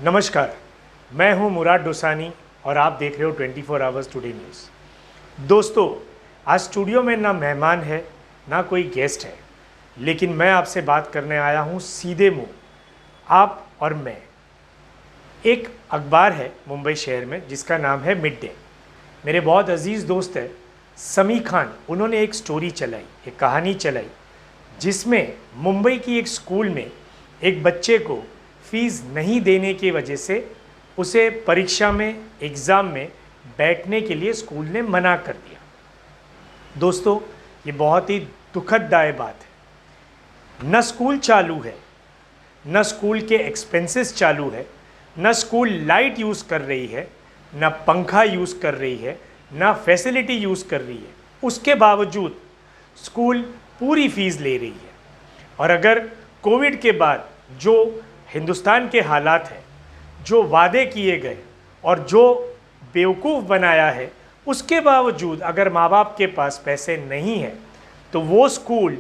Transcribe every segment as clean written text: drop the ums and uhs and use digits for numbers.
नमस्कार, मैं हूं मुराद डोसानी और आप देख रहे हो 24 आवर्स टुडे न्यूज़। दोस्तों, आज स्टूडियो में ना मेहमान है ना कोई गेस्ट है, लेकिन मैं आपसे बात करने आया हूं सीधे मुंह आप और मैं। एक अखबार है मुंबई शहर में जिसका नाम है मिड डे। मेरे बहुत अजीज़ दोस्त है समी खान, उन्होंने एक स्टोरी चलाई, एक कहानी चलाई जिसमें मुंबई की एक स्कूल में एक बच्चे को फीस नहीं देने की वजह से उसे परीक्षा में, एग्ज़ाम में बैठने के लिए स्कूल ने मना कर दिया। दोस्तों, ये बहुत ही दुखदायक बात है। न स्कूल चालू है, न स्कूल के एक्सपेंसेस चालू है, न स्कूल लाइट यूज़ कर रही है, न पंखा यूज़ कर रही है, न फैसिलिटी यूज़ कर रही है। उसके बावजूद स्कूल पूरी फीस ले रही है। और अगर कोविड के बाद जो हिंदुस्तान के हालात हैं, जो वादे किए गए और जो बेवकूफ़ बनाया है, उसके बावजूद अगर माँ बाप के पास पैसे नहीं हैं तो वो स्कूल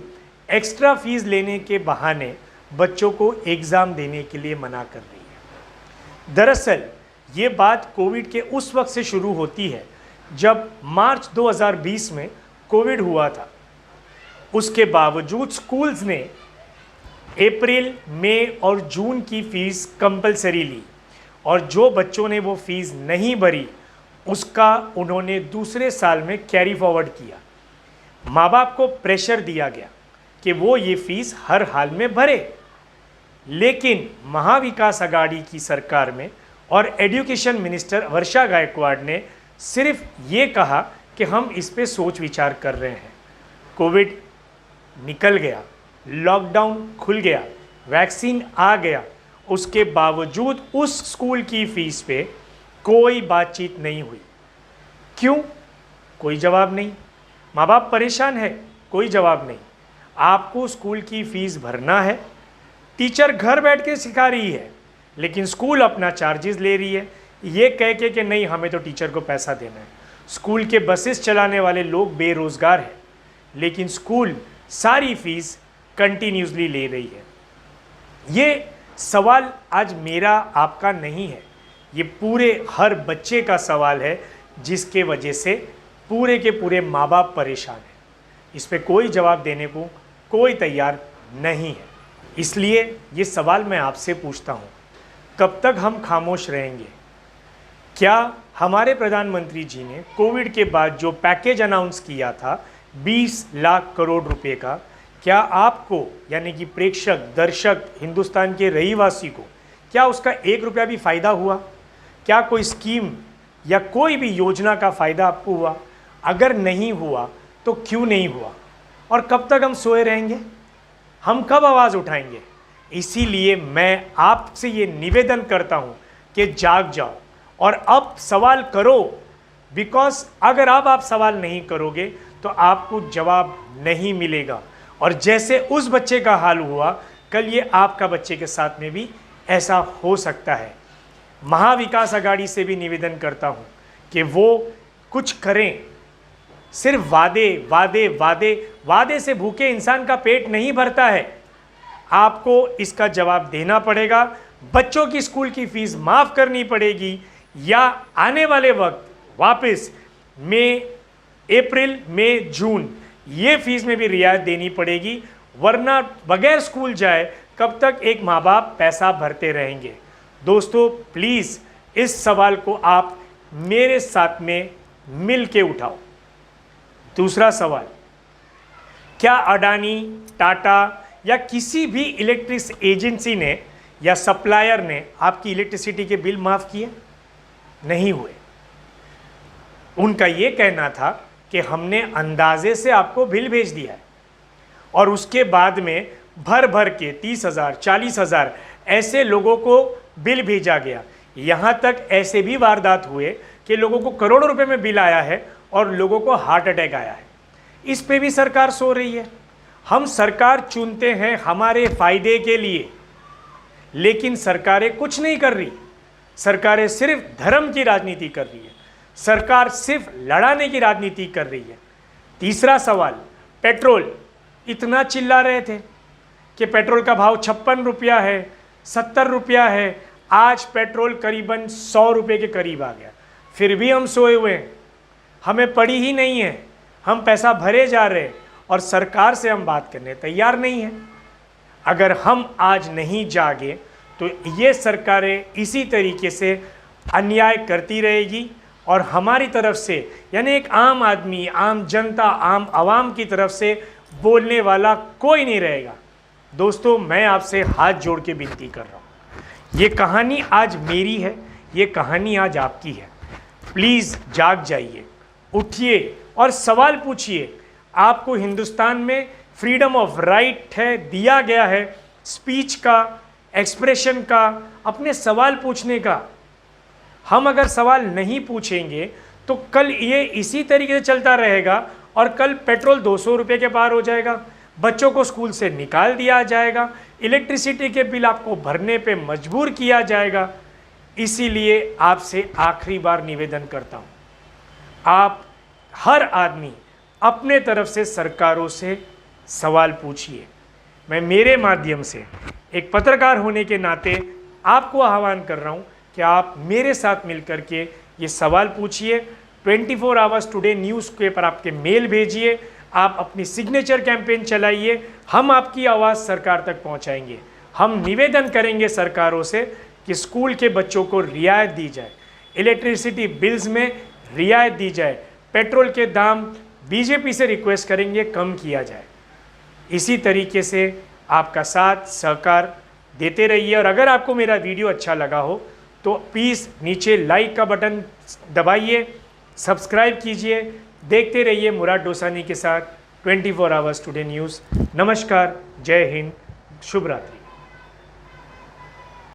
एक्स्ट्रा फीस लेने के बहाने बच्चों को एग्ज़ाम देने के लिए मना कर रही है। दरअसल ये बात कोविड के उस वक्त से शुरू होती है जब मार्च 2020 में कोविड हुआ था। उसके बावजूद स्कूल्स ने अप्रैल, मई और जून की फ़ीस कंपलसरी ली और जो बच्चों ने वो फ़ीस नहीं भरी उसका उन्होंने दूसरे साल में कैरी फॉरवर्ड किया। माँ बाप को प्रेशर दिया गया कि वो ये फ़ीस हर हाल में भरे, लेकिन महाविकास अघाड़ी की सरकार में और एजुकेशन मिनिस्टर वर्षा गायकवाड़ ने सिर्फ ये कहा कि हम इस पे सोच विचार कर रहे हैं। कोविड निकल गया, लॉकडाउन खुल गया, वैक्सीन आ गया, उसके बावजूद उस स्कूल की फ़ीस पे कोई बातचीत नहीं हुई। क्यों? कोई जवाब नहीं। माँ बाप परेशान है, कोई जवाब नहीं। आपको स्कूल की फ़ीस भरना है, टीचर घर बैठ के सिखा रही है लेकिन स्कूल अपना चार्जेस ले रही है, ये कह के कि नहीं हमें तो टीचर को पैसा देना है। स्कूल के बसेस चलाने वाले लोग बेरोज़गार हैं लेकिन स्कूल सारी फ़ीस कंटिन्यूसली ले रही है। ये सवाल आज मेरा आपका नहीं है, ये पूरे हर बच्चे का सवाल है जिसके वजह से पूरे के पूरे माँ बाप परेशान हैं। इस पे कोई जवाब देने को कोई तैयार नहीं है। इसलिए ये सवाल मैं आपसे पूछता हूँ, कब तक हम खामोश रहेंगे? क्या हमारे प्रधानमंत्री जी ने कोविड के बाद जो पैकेज अनाउंस किया था 20 लाख करोड़ रुपए का, क्या आपको यानी कि प्रेक्षक, दर्शक, हिंदुस्तान के रहीवासी को क्या उसका 1 रुपया भी फ़ायदा हुआ? क्या कोई स्कीम या कोई भी योजना का फ़ायदा आपको हुआ? अगर नहीं हुआ तो क्यों नहीं हुआ? और कब तक हम सोए रहेंगे? हम कब आवाज़ उठाएंगे? इसीलिए मैं आपसे ये निवेदन करता हूँ कि जाग जाओ और अब सवाल करो। बिकॉज अगर अब आप सवाल नहीं करोगे तो आपको जवाब नहीं मिलेगा और जैसे उस बच्चे का हाल हुआ, कल ये आपका बच्चे के साथ में भी ऐसा हो सकता है। महाविकास अघाड़ी से भी निवेदन करता हूँ कि वो कुछ करें। सिर्फ वादे वादे वादे वादे से भूखे इंसान का पेट नहीं भरता है। आपको इसका जवाब देना पड़ेगा। बच्चों की स्कूल की फीस माफ़ करनी पड़ेगी या आने वाले वक्त वापस मई, अप्रैल, मई, जून ये फीस में भी रियायत देनी पड़ेगी, वरना बगैर स्कूल जाए कब तक एक माँ बाप पैसा भरते रहेंगे। दोस्तों, प्लीज़ इस सवाल को आप मेरे साथ में मिल के उठाओ। दूसरा सवाल, क्या अडानी, टाटा या किसी भी इलेक्ट्रिक एजेंसी ने या सप्लायर ने आपकी इलेक्ट्रिसिटी के बिल माफ़ किए? नहीं हुए। उनका ये कहना था कि हमने अंदाजे से आपको बिल भेज दिया है और उसके बाद में भर भर के 30,000, 40,000 ऐसे लोगों को बिल भेजा गया। यहाँ तक ऐसे भी वारदात हुए कि लोगों को करोड़ों रुपए में बिल आया है और लोगों को हार्ट अटैक आया है। इस पे भी सरकार सो रही है। हम सरकार चुनते हैं हमारे फ़ायदे के लिए, लेकिन सरकारें कुछ नहीं कर रही। सरकारें सिर्फ धर्म की राजनीति कर रही है, सरकार सिर्फ लड़ाने की राजनीति कर रही है। तीसरा सवाल, पेट्रोल। इतना चिल्ला रहे थे कि पेट्रोल का भाव 56 रुपया है, 70 रुपया है, आज पेट्रोल करीबन 100 रुपये के करीब आ गया, फिर भी हम सोए हुए हैं, हमें पड़ी ही नहीं है, हम पैसा भरे जा रहे हैं और सरकार से हम बात करने तैयार नहीं हैं। अगर हम आज नहीं जागे तो ये सरकारें इसी तरीके से अन्याय करती रहेगी और हमारी तरफ से, यानी एक आम आदमी, आम जनता, आम आवाम की तरफ से बोलने वाला कोई नहीं रहेगा। दोस्तों, मैं आपसे हाथ जोड़ के विनती कर रहा हूँ, ये कहानी आज मेरी है, ये कहानी आज आपकी है। प्लीज़ जाग जाइए, उठिए और सवाल पूछिए। आपको हिंदुस्तान में फ्रीडम ऑफ राइट है, दिया गया है स्पीच का, एक्सप्रेशन का, अपने सवाल पूछने का। हम अगर सवाल नहीं पूछेंगे तो कल ये इसी तरीके से चलता रहेगा और कल पेट्रोल 200 रुपये के पार हो जाएगा, बच्चों को स्कूल से निकाल दिया जाएगा, इलेक्ट्रिसिटी के बिल आपको भरने पे मजबूर किया जाएगा। इसीलिए आपसे आखिरी बार निवेदन करता हूँ, आप हर आदमी अपने तरफ से सरकारों से सवाल पूछिए। मैं मेरे माध्यम से एक पत्रकार होने के नाते आपको आह्वान कर रहा हूँ कि आप मेरे साथ मिलकर के ये सवाल पूछिए। 24 आवर्स टुडे न्यूज़ के पर आपके मेल भेजिए, आप अपनी सिग्नेचर कैंपेन चलाइए, हम आपकी आवाज़ सरकार तक पहुंचाएंगे। हम निवेदन करेंगे सरकारों से कि स्कूल के बच्चों को रियायत दी जाए, इलेक्ट्रिसिटी बिल्स में रियायत दी जाए, पेट्रोल के दाम बीजेपी से रिक्वेस्ट करेंगे कम किया जाए। इसी तरीके से आपका साथ सहकार देते रहिए और अगर आपको मेरा वीडियो अच्छा लगा हो तो प्लीज़ नीचे लाइक का बटन दबाइए, सब्सक्राइब कीजिए। देखते रहिए मुराद डोसानी के साथ 24 आवर्स टुडे न्यूज़। नमस्कार, जय हिंद, शुभ रात्रि।